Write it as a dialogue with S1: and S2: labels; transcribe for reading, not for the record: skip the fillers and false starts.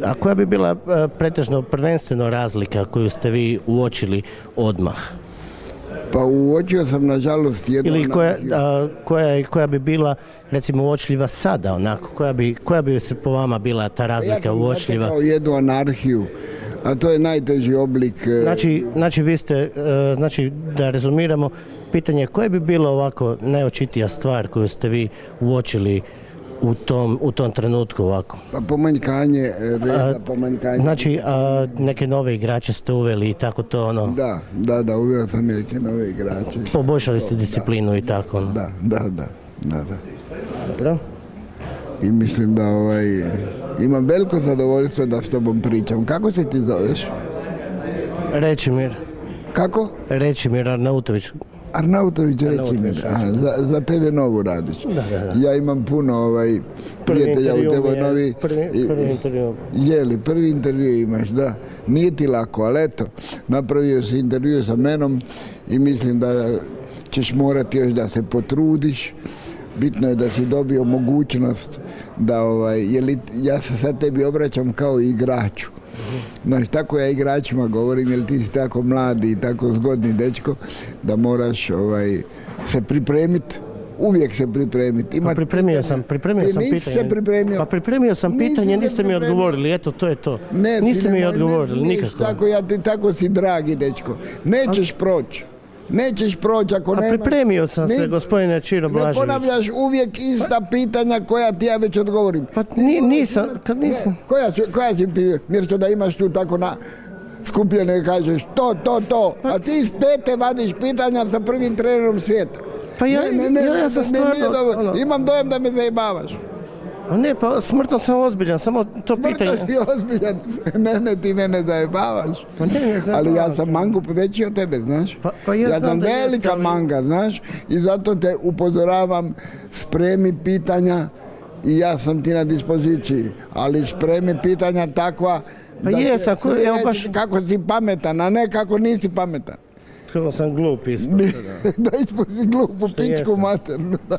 S1: A koja bi bila pretežno prvenstveno razlika koju ste vi uočili odmah?
S2: Pa uočio sam nažalost jednu
S1: Ili koja bi bila recimo uočljiva sada onako, koja bi se po vama bila ta razlika uočljiva?
S2: Ja sam zatekao jednu anarhiju, a to je najteži oblik.
S1: Znači vi ste, znači da rezumiramo, pitanje koje bi bilo ovako najočitija stvar koju ste vi uočili u tom trenutku ovako?
S2: Pa pomanjkanje reda, pomanjkanje.
S1: Znači neke nove igrače ste uveli i tako to ono?
S2: Da, uveo sam neke nove igrače.
S1: Poboljšali ste disciplinu i tako ono?
S2: Da.
S1: Dobro.
S2: I mislim da imam veliko zadovoljstvo da s tobom pričam. Kako se ti zoveš?
S1: Rečimir.
S2: Kako?
S1: Rečimir Arnautović.
S2: Arnautović, Rečimir. Za tebe novu radiš.
S1: Da.
S2: Ja imam puno prijatelja u tebe novi.
S1: Prvi intervju.
S2: Jeli, prvi intervju imaš, da. Nije ti lako, ali eto, napravio si intervju sa menom i mislim da ćeš morati još da se potrudiš. Bitno je da si dobio mogućnost da, ja se sad tebi obraćam kao igraču. Znaš, tako ja igračima govorim, jer ti si tako mladi i tako zgodni dečko, da moraš se pripremiti, uvijek se pripremiti.
S1: Pa pripremio sam pitanje.
S2: Se pripremio.
S1: Pa pripremio sam pitanje, niste mi odgovorili, eto, to je to. Niste mi odgovorili, nikako.
S2: Tako si dragi dečko. Nećeš proći ako nemaš...
S1: A pripremio sam se, gospodine Čiro Blažević.
S2: Ne ponavljaš uvijek ista pitanja koja ti ja već odgovorim.
S1: Pa nisam.
S2: Koja si pitanja? Mjesto da imaš tu tako skupljene i kažeš to. A ti iz pete vadiš pitanja sa prvim trenerom svijeta.
S1: Pa ja sam stvarno...
S2: Imam dojam da me zajebavaš.
S1: A ne, pa smrtno sam ozbiljan, samo to pitanje...
S2: Smrtno si ozbiljan, ti mene zajebavaš. Ali ja sam mangup veći od tebe, znaš. Ja sam velika manga, znaš. I zato te upozoravam, spremi pitanja i ja sam ti na dispoziciji. Ali spremi pitanja takva...
S1: Pa jesam, evo baš...
S2: Kako si pametan, a ne kako nisi pametan.
S1: Kako sam glup ispod.
S2: Da ispod si glup u pičku maternu, da.